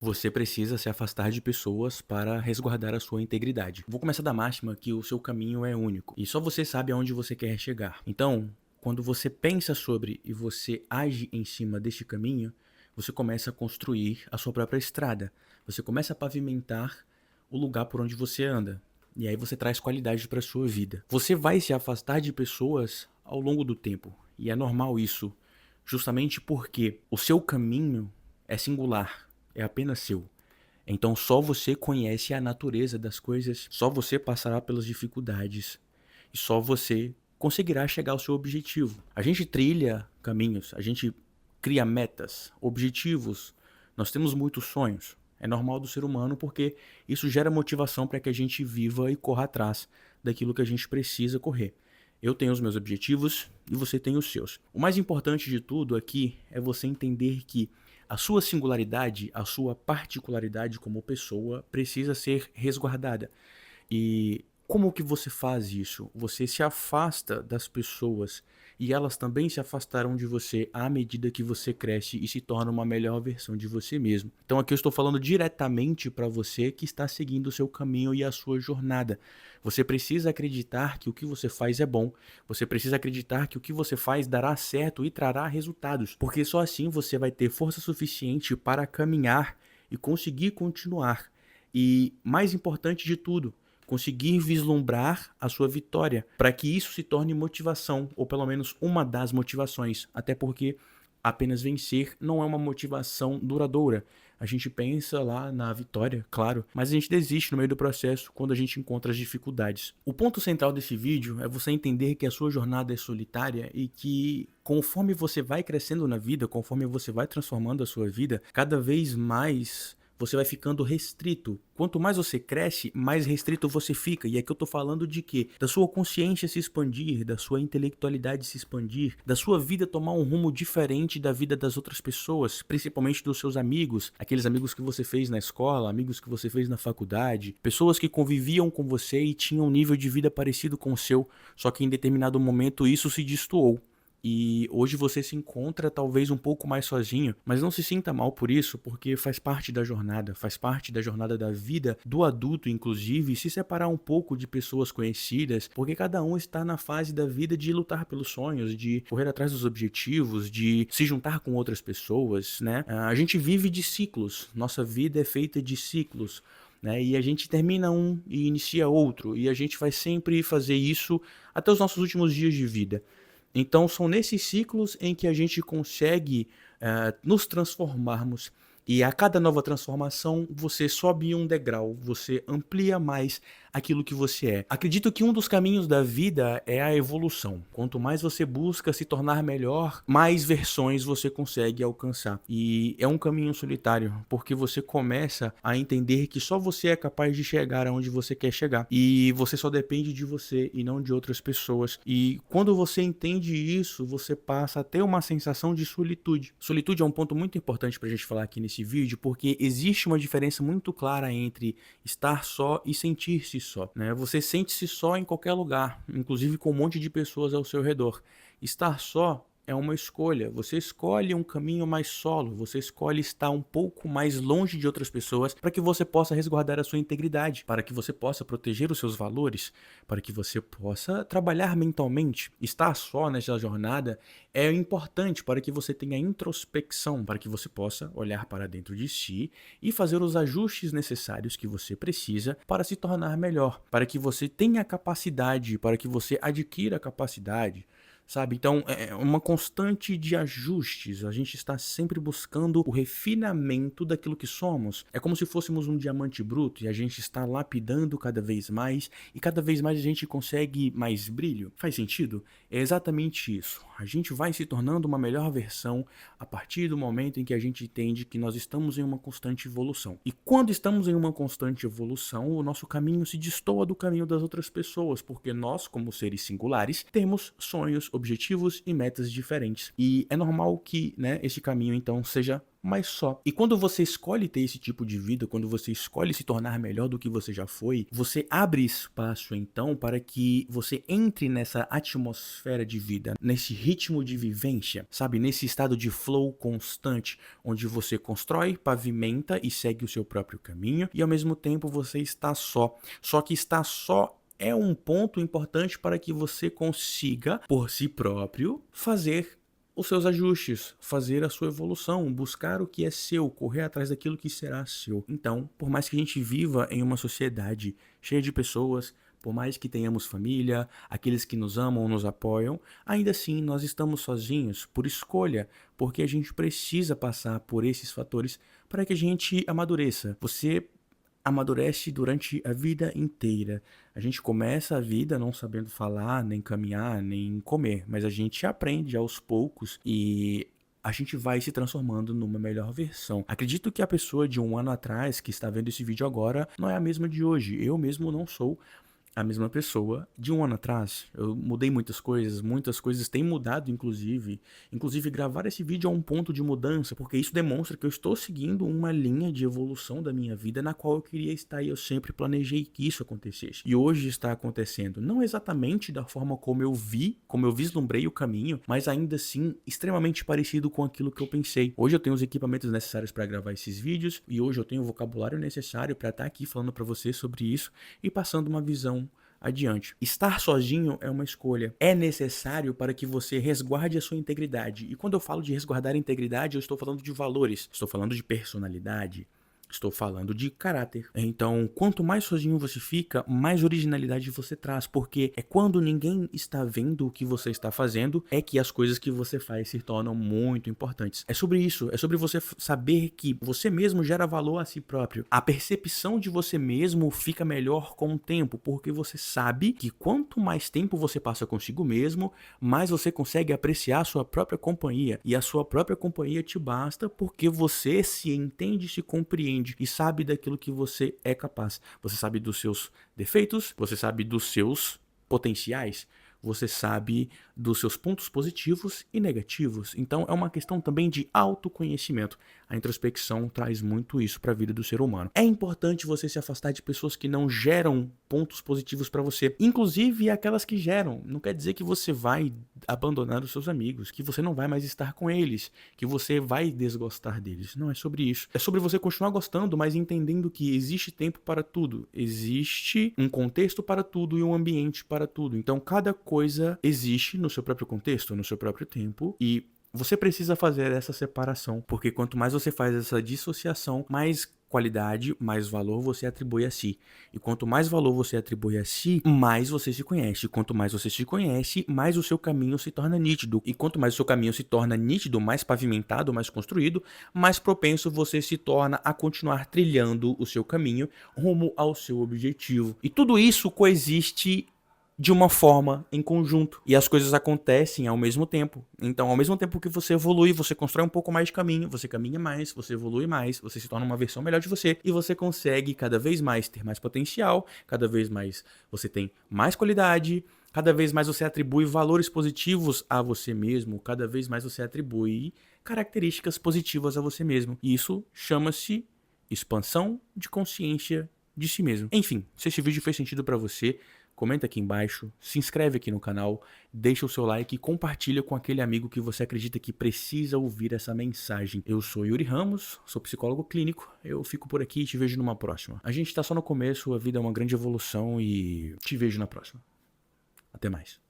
Você precisa se afastar de pessoas para resguardar a sua integridade. Vou começar da máxima que o seu caminho é único e só você sabe aonde você quer chegar. Então, quando você pensa sobre e você age em cima deste caminho, você começa a construir a sua própria estrada. Você começa a pavimentar o lugar por onde você anda. E aí você traz qualidade para a sua vida. Você vai se afastar de pessoas ao longo do tempo. E é normal isso, justamente porque o seu caminho é singular, é apenas seu. Então só você conhece a natureza das coisas, só você passará pelas dificuldades e só você conseguirá chegar ao seu objetivo. A gente trilha caminhos, a gente cria metas, objetivos, nós temos muitos sonhos. É normal do ser humano porque isso gera motivação para que a gente viva e corra atrás daquilo que a gente precisa correr. Eu tenho os meus objetivos e você tem os seus. O mais importante de tudo aqui é você entender que a sua singularidade, a sua particularidade como pessoa precisa ser resguardada. E como que você faz isso? Você se afasta das pessoas e elas também se afastarão de você à medida que você cresce e se torna uma melhor versão de você mesmo. Então aqui eu estou falando diretamente para você que está seguindo o seu caminho e a sua jornada. Você precisa acreditar que o que você faz é bom. Você precisa acreditar que o que você faz dará certo e trará resultados, porque só assim você vai ter força suficiente para caminhar e conseguir continuar. E mais importante de tudo, conseguir vislumbrar a sua vitória, para que isso se torne motivação, ou pelo menos uma das motivações, até porque apenas vencer não é uma motivação duradoura. A gente pensa lá na vitória, claro, mas a gente desiste no meio do processo quando a gente encontra as dificuldades. O ponto central desse vídeo é você entender que a sua jornada é solitária e que conforme você vai crescendo na vida, conforme você vai transformando a sua vida, cada vez mais você vai ficando restrito. Quanto mais você cresce, mais restrito você fica. E aqui eu tô falando de quê? Da sua consciência se expandir, da sua intelectualidade se expandir, da sua vida tomar um rumo diferente da vida das outras pessoas, principalmente dos seus amigos, aqueles amigos que você fez na escola, amigos que você fez na faculdade, pessoas que conviviam com você e tinham um nível de vida parecido com o seu, só que em determinado momento isso se destoou. E hoje você se encontra talvez um pouco mais sozinho, mas não se sinta mal por isso, porque faz parte da jornada da vida do adulto, inclusive, se separar um pouco de pessoas conhecidas, porque cada um está na fase da vida de lutar pelos sonhos, de correr atrás dos objetivos, de se juntar com outras pessoas, né? A gente vive de ciclos, nossa vida é feita de ciclos. Né? E a gente termina um e inicia outro, e a gente vai sempre fazer isso até os nossos últimos dias de vida. Então são nesses ciclos em que a gente consegue nos transformarmos. E a cada nova transformação, você sobe um degrau, você amplia mais aquilo que você é. Acredito que um dos caminhos da vida é a evolução. Quanto mais você busca se tornar melhor, mais versões você consegue alcançar. E é um caminho solitário, porque você começa a entender que só você é capaz de chegar aonde você quer chegar. E você só depende de você e não de outras pessoas. E quando você entende isso, você passa a ter uma sensação de solitude. Solitude é um ponto muito importante pra gente falar aqui nesse vídeo, porque existe uma diferença muito clara entre estar só e sentir-se só, né? Você sente-se só em qualquer lugar, inclusive com um monte de pessoas ao seu redor. Estar só é uma escolha. Você escolhe um caminho mais solo, você escolhe estar um pouco mais longe de outras pessoas para que você possa resguardar a sua integridade, para que você possa proteger os seus valores, para que você possa trabalhar mentalmente. Estar só nessa jornada é importante para que você tenha introspecção, para que você possa olhar para dentro de si e fazer os ajustes necessários que você precisa para se tornar melhor, para que você tenha capacidade, para que você adquira capacidade. Sabe? Então, é uma constante de ajustes. A gente está sempre buscando o refinamento daquilo que somos. É como se fôssemos um diamante bruto e a gente está lapidando cada vez mais e cada vez mais a gente consegue mais brilho. Faz sentido? É exatamente isso. A gente vai se tornando uma melhor versão a partir do momento em que a gente entende que nós estamos em uma constante evolução. E quando estamos em uma constante evolução, o nosso caminho se destoa do caminho das outras pessoas, porque nós, como seres singulares, temos sonhos, objetivos e metas diferentes. E é normal que, né, esse caminho então seja mais só. E quando você escolhe ter esse tipo de vida, quando você escolhe se tornar melhor do que você já foi, você abre espaço então para que você entre nessa atmosfera de vida, nesse ritmo de vivência, sabe? Nesse estado de flow constante, onde você constrói, pavimenta e segue o seu próprio caminho e ao mesmo tempo você está só. Só que estar só é um ponto importante para que você consiga, por si próprio, fazer os seus ajustes, fazer a sua evolução, buscar o que é seu, correr atrás daquilo que será seu. Então, por mais que a gente viva em uma sociedade cheia de pessoas, por mais que tenhamos família, aqueles que nos amam, nos apoiam, ainda assim nós estamos sozinhos por escolha, porque a gente precisa passar por esses fatores para que a gente amadureça. Você amadurece durante a vida inteira. A gente começa a vida não sabendo falar, nem caminhar, nem comer, mas a gente aprende aos poucos e a gente vai se transformando numa melhor versão. Acredito que a pessoa de um ano atrás que está vendo esse vídeo agora não é a mesma de hoje. Eu mesmo não sou a mesma pessoa de um ano atrás. Eu mudei muitas coisas têm mudado, inclusive gravar esse vídeo é um ponto de mudança, porque isso demonstra que eu estou seguindo uma linha de evolução da minha vida na qual eu queria estar e eu sempre planejei que isso acontecesse. E hoje está acontecendo, não exatamente da forma como eu vislumbrei o caminho, mas ainda assim extremamente parecido com aquilo que eu pensei. Hoje eu tenho os equipamentos necessários para gravar esses vídeos e hoje eu tenho o vocabulário necessário para estar aqui falando para você sobre isso e passando uma visão adiante. Estar sozinho é uma escolha. É necessário para que você resguarde a sua integridade. E quando eu falo de resguardar a integridade, eu estou falando de valores, estou falando de personalidade, estou falando de caráter. Então, quanto mais sozinho você fica, mais originalidade você traz, porque é quando ninguém está vendo o que você está fazendo, é que as coisas que você faz se tornam muito importantes. É sobre isso, é sobre você saber que você mesmo gera valor a si próprio. A percepção de você mesmo fica melhor com o tempo, porque você sabe que quanto mais tempo você passa consigo mesmo, mais você consegue apreciar a sua própria companhia. E a sua própria companhia te basta porque você se entende e se compreende e sabe daquilo que você é capaz. Você sabe dos seus defeitos, você sabe dos seus potenciais, você sabe dos seus pontos positivos e negativos. Então é uma questão também de autoconhecimento. A introspecção traz muito isso para a vida do ser humano. É importante você se afastar de pessoas que não geram pontos positivos para você, inclusive aquelas que geram. Não quer dizer que você vai abandonar os seus amigos, que você não vai mais estar com eles, que você vai desgostar deles. Não é sobre isso. É sobre você continuar gostando, mas entendendo que existe tempo para tudo. Existe um contexto para tudo e um ambiente para tudo. Então cada coisa existe no seu próprio contexto, no seu próprio tempo, e você precisa fazer essa separação, porque quanto mais você faz essa dissociação, mais qualidade, mais valor você atribui a si. E quanto mais valor você atribui a si, mais você se conhece. Quanto mais você se conhece, mais o seu caminho se torna nítido. E quanto mais o seu caminho se torna nítido, mais pavimentado, mais construído, mais propenso você se torna a continuar trilhando o seu caminho rumo ao seu objetivo. E tudo isso coexiste de uma forma em conjunto. E as coisas acontecem ao mesmo tempo. Então, ao mesmo tempo que você evolui, você constrói um pouco mais de caminho, você caminha mais, você evolui mais, você se torna uma versão melhor de você e você consegue cada vez mais ter mais potencial, cada vez mais você tem mais qualidade, cada vez mais você atribui valores positivos a você mesmo, cada vez mais você atribui características positivas a você mesmo. E isso chama-se expansão de consciência de si mesmo. Enfim, se esse vídeo fez sentido para você, comenta aqui embaixo, se inscreve aqui no canal, deixa o seu like e compartilha com aquele amigo que você acredita que precisa ouvir essa mensagem. Eu sou Yuri Ramos, sou psicólogo clínico, eu fico por aqui e te vejo numa próxima. A gente tá só no começo, a vida é uma grande evolução e te vejo na próxima. Até mais.